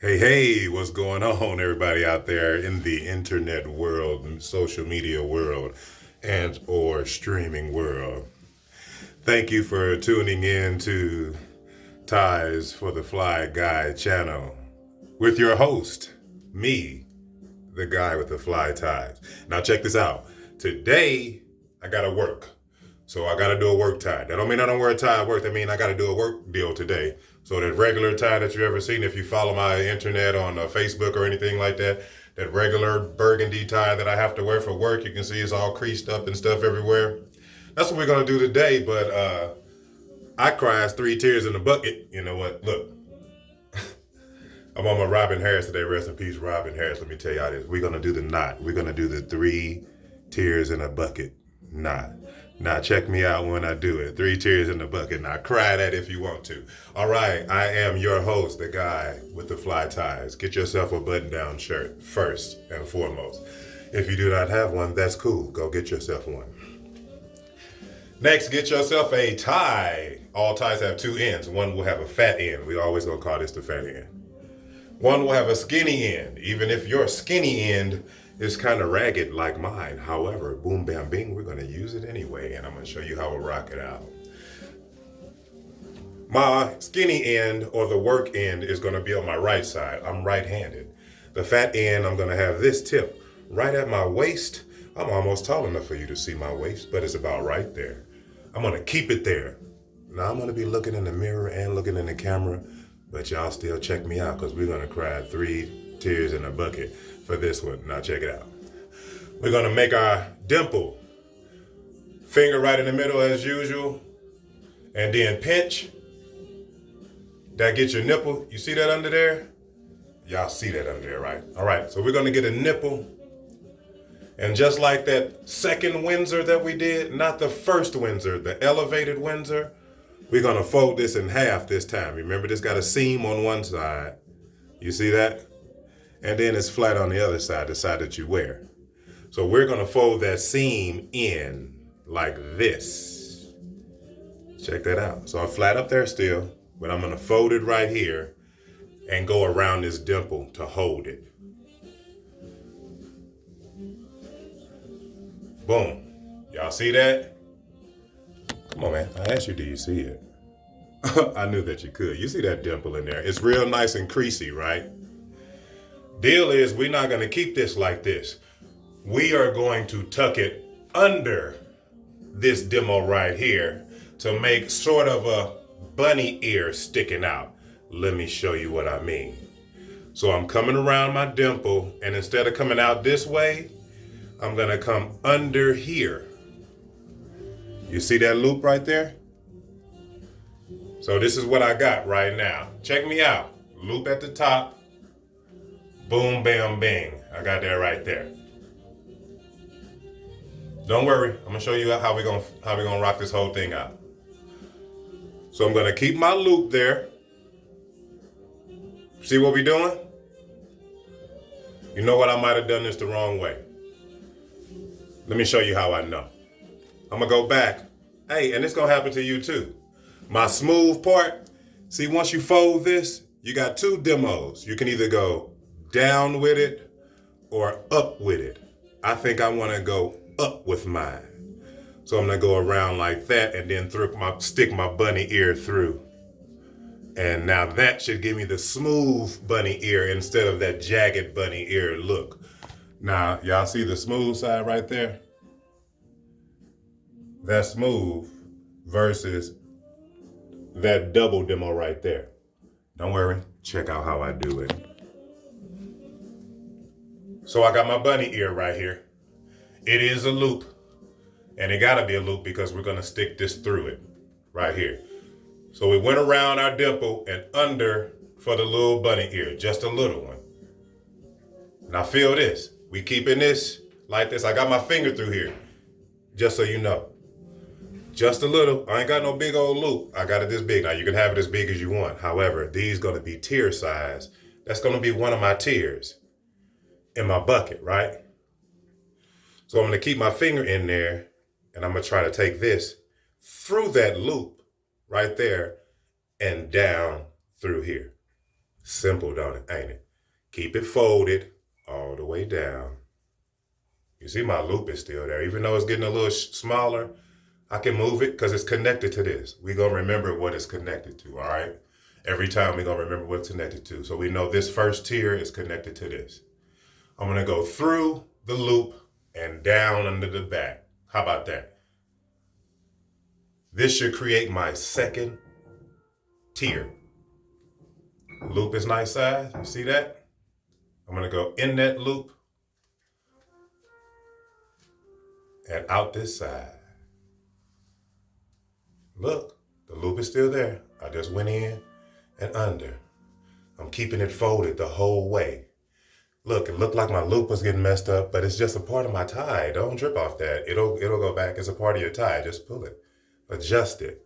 Hey, what's going on, everybody out there in the internet world and social media world and or streaming world? Thank you for tuning in to Ties for the Fly Guy channel with your host, me, the guy with the fly ties. Now check this out. Today, I gotta work. So I gotta do a work tie. That don't mean I don't wear a tie at work. That mean I gotta do a work deal today. So that regular tie that you ever seen, if you follow my internet on Facebook or anything like that, that regular burgundy tie that I have to wear for work, you can see it's all creased up and stuff everywhere. That's what we're gonna do today. But I cried 3 tears in the bucket. You know what? Look, I'm on my Robin Harris today. Rest in peace, Robin Harris. Let me tell y'all this. We're gonna do the knot. We're gonna do the 3 tears in a bucket knot. Now check me out when I do it. 3 tears in the bucket. Now cry that if you want to. All right, I am your host, the guy with the fly ties. Get yourself a button-down shirt first and foremost. If you do not have one, that's cool. Go get yourself one. Next, get yourself a tie. All ties have two ends. One will have a fat end. We always gonna call this the fat end. One will have a skinny end, even if your skinny end is kind of ragged like mine. However, boom, bam, bing, we're going to use it anyway, and I'm going to show you how we'll rock it out. My skinny end, or the work end, is going to be on my right side. I'm right-handed. The fat end, I'm going to have this tip right at my waist. I'm almost tall enough for you to see my waist, but it's about right there. I'm going to keep it there. Now, I'm going to be looking in the mirror and looking in the camera, but y'all still check me out because we're going to cry 3 tears in a bucket for this one. Now check it out. We're going to make our dimple. Finger right in the middle as usual. And then pinch. That gets your nipple. You see that under there? Y'all see that under there, right? All right, so we're going to get a nipple. And just like that second Windsor that we did, not the first Windsor, the elevated Windsor, we're going to fold this in half this time. Remember, this got a seam on one side. You see that? And then it's flat on the other side, the side that you wear. So we're going to fold that seam in like this. Check that out. So I'm flat up there still, but I'm going to fold it right here and go around this dimple to hold it. Boom. Y'all see that? Come on, man. I asked you, do you see it? I knew that you could. You see that dimple in there? It's real nice and creasy, right? Deal is, we're not going to keep this like this. We are going to tuck it under this demo right here to make sort of a bunny ear sticking out. Let me show you what I mean. So I'm coming around my dimple, and instead of coming out this way, I'm going to come under here. You see that loop right there? So this is what I got right now. Check me out. Loop at the top. Boom, bam, bing. I got that right there. Don't worry. I'm gonna show you how we're gonna rock this whole thing out. So I'm gonna keep my loop there. See what we're doing? You know what? I might have done this the wrong way. Let me show you how I know. I'm gonna go back. Hey, and it's gonna happen to you too. My smooth part, see, once you fold this, you got two demos. You can either go down with it or up with it. I think I want to go up with mine. So I'm going to go around like that and then stick my bunny ear through. And now that should give me the smooth bunny ear instead of that jagged bunny ear look. Now, y'all see the smooth side right there? That's smooth versus that double demo right there. Don't worry, check out how I do it. So I got my bunny ear right here. It is a loop, and it gotta be a loop because we're gonna stick this through it right here. So we went around our dimple and under for the little bunny ear, just a little one. Now feel this, we keeping this like this. I got my finger through here, just so you know. Just a little. I ain't got no big old loop. I got it this big. Now you can have it as big as you want. However, these gonna be tear size. That's gonna be one of my tears in my bucket, right? So I'm gonna keep my finger in there and I'm gonna try to take this through that loop right there and down through here. Simple, don't it? Ain't it? Keep it folded all the way down. You see my loop is still there. Even though it's getting a little smaller, I can move it because it's connected to this. We're going to remember what it's connected to, all right? Every time we're going to remember what it's connected to. So we know this first tier is connected to this. I'm going to go through the loop and down under the back. How about that? This should create my second tier. Loop is nice size. You see that? I'm going to go in that loop and out this side. Look, the loop is still there. I just went in and under. I'm keeping it folded the whole way. Look, it looked like my loop was getting messed up, but it's just a part of my tie. Don't trip off that. It'll go back. It's a part of your tie. Just pull it. Adjust it.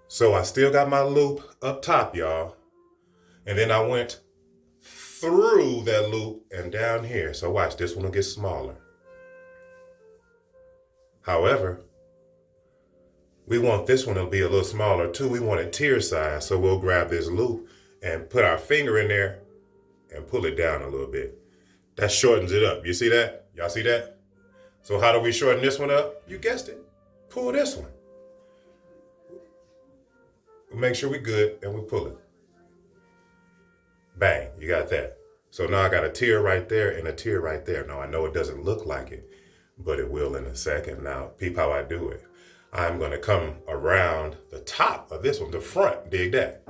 So I still got my loop up top, y'all. And then I went through that loop and down here. So watch, this one will get smaller. However, we want this one to be a little smaller too. We want it tier size. So we'll grab this loop and put our finger in there and pull it down a little bit. That shortens it up. You see that? Y'all see that? So how do we shorten this one up? You guessed it. Pull this one. We'll make sure we're good and we pull it. Bang, you got that. So now I got a tier right there and a tier right there. Now I know it doesn't look like it, but it will in a second. Now, peep how I do it. I'm gonna come around the top of this one, the front, dig that.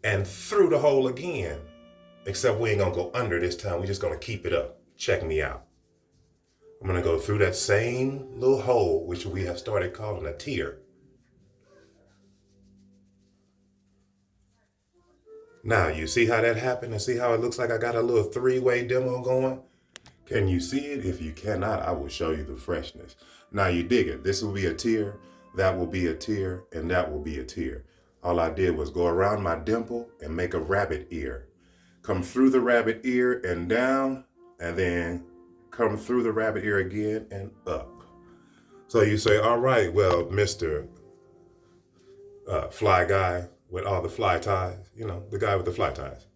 And through the hole again, except we ain't gonna go under this time. We're just gonna keep it up. Check me out. I'm gonna go through that same little hole, which we have started calling a tier. Now, you see how that happened and see how it looks like I got a little three-way demo going? Can you see it? If you cannot, I will show you the freshness. Now you dig it. This will be a tier, that will be a tier, and that will be a tier. All I did was go around my dimple and make a rabbit ear. Come through the rabbit ear and down, and then come through the rabbit ear again and up. So you say, all right, well, Mr. Fly guy with all the fly ties, you know, the guy with the fly ties.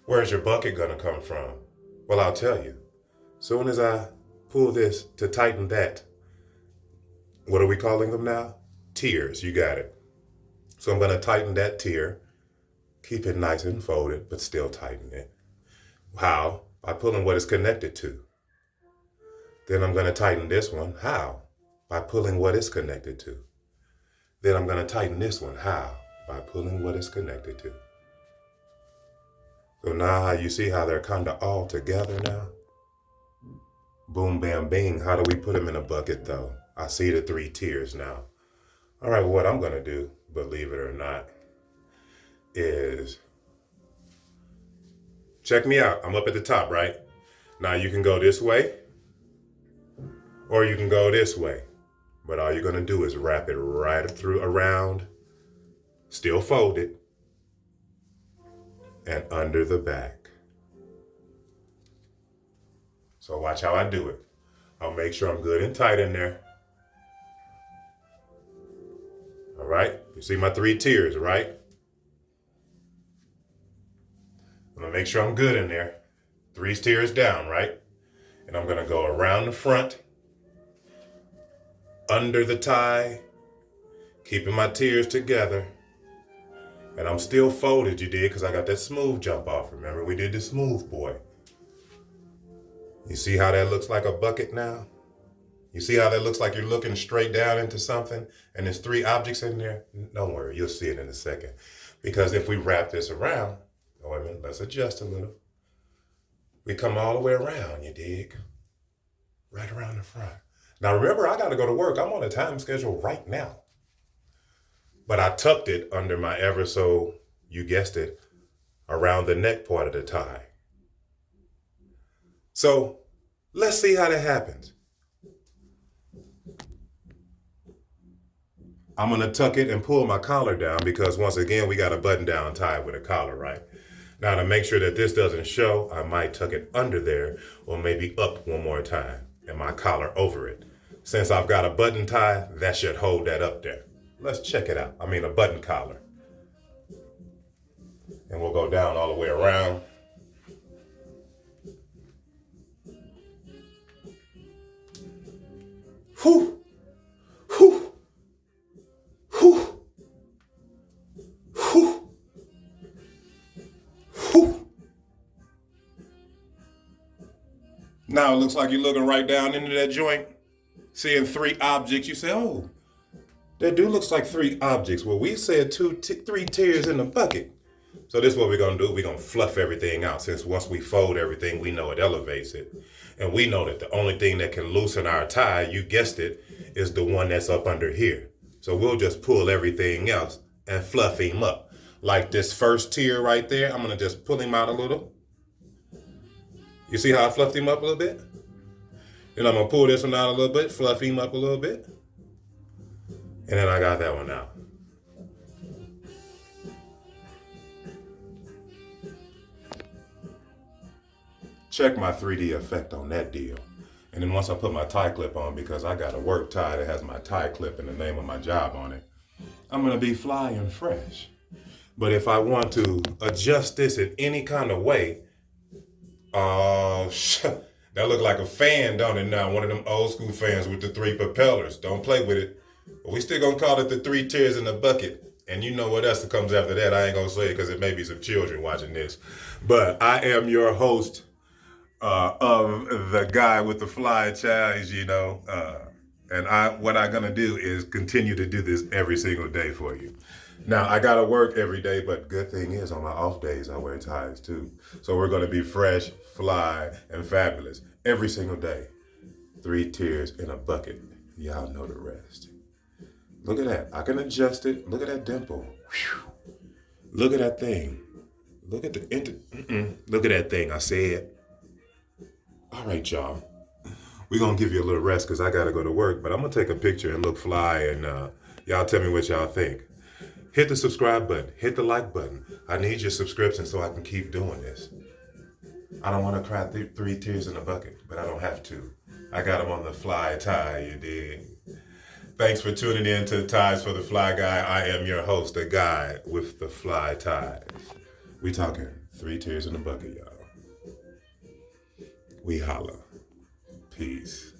Where's your bucket gonna come from? Well, I'll tell you. Soon as I pull this to tighten that, what are we calling them now? Tiers, you got it. So I'm gonna tighten that tier, keep it nice and folded, but still tighten it. How? By pulling what it's connected to. Then I'm gonna tighten this one. How? By pulling what it's connected to. Then I'm gonna tighten this one. How? By pulling what it's connected to. So now you see how they're kind of all together now? Boom, bam, bing. How do we put them in a bucket though? I see the three tiers now. All right, well, what I'm gonna do, believe it or not, is check me out. I'm up at the top, right? Now you can go this way or you can go this way. But all you're gonna do is wrap it right through around, still folded, and under the back. So watch how I do it. I'll make sure I'm good and tight in there. All right, you see my three tiers, right? I'm gonna make sure I'm good in there. Three tiers down, right? And I'm gonna go around the front, under the tie, keeping my tiers together. And I'm still folded, you did, because I got that smooth jump off. Remember, we did the smooth boy. You see how that looks like a bucket now? You see how that looks like you're looking straight down into something and there's three objects in there? Don't worry, you'll see it in a second. Because if we wrap this around, oh, wait a minute, let's adjust a little. We come all the way around, you dig? Right around the front. Now remember, I gotta go to work. I'm on a time schedule right now. But I tucked it under my ever so, you guessed it, around the neck part of the tie. So let's see how that happens. I'm gonna tuck it and pull my collar down because once again, we got a button down tie with a collar, right? Now to make sure that this doesn't show, I might tuck it under there or maybe up one more time and my collar over it. Since I've got a button tie, that should hold that up there. Let's check it out. I mean, a button collar. And we'll go down all the way around. Whew. Whew. Whew. Whew. Whew. Now it looks like you're looking right down into that joint, seeing three objects. You say, oh, that do looks like three objects. Well, we said three tears in the bucket. So this is what we're going to do. We're going to fluff everything out, since once we fold everything, we know it elevates it. And we know that the only thing that can loosen our tie, you guessed it, is the one that's up under here. So we'll just pull everything else and fluff him up. Like this first tier right there, I'm going to just pull him out a little. You see how I fluffed him up a little bit? Then I'm going to pull this one out a little bit, fluff him up a little bit. And then I got that one out. Check my 3D effect on that deal. And then once I put my tie clip on, because I got a work tie that has my tie clip and the name of my job on it, I'm going to be fly and fresh. But if I want to adjust this in any kind of way, that look like a fan, don't it now? One of them old school fans with the three propellers. Don't play with it. But we still going to call it the three tears in the bucket. And you know what else comes after that. I ain't going to say it because it may be some children watching this. But I am your host, of the guy with the fly challenge, and what I'm gonna do is continue to do this every single day for you. Now I gotta work every day, but good thing is on my off days I wear ties too. So we're gonna be fresh, fly, and fabulous every single day. 3 tears in a bucket. Y'all know the rest. Look at that. I can adjust it. Look at that dimple. Whew. Look at that thing. Look at look at that thing. I said. All right, y'all. We're going to give you a little rest because I got to go to work, but I'm going to take a picture and look fly, and y'all tell me what y'all think. Hit the subscribe button. Hit the like button. I need your subscription so I can keep doing this. I don't want to cry 3 tears in a bucket, but I don't have to. I got them on the fly tie, you dig? Thanks for tuning in to Ties for the Fly Guy. I am your host, the guy with the fly ties. We talking 3 tears in a bucket, y'all. We holla. Peace.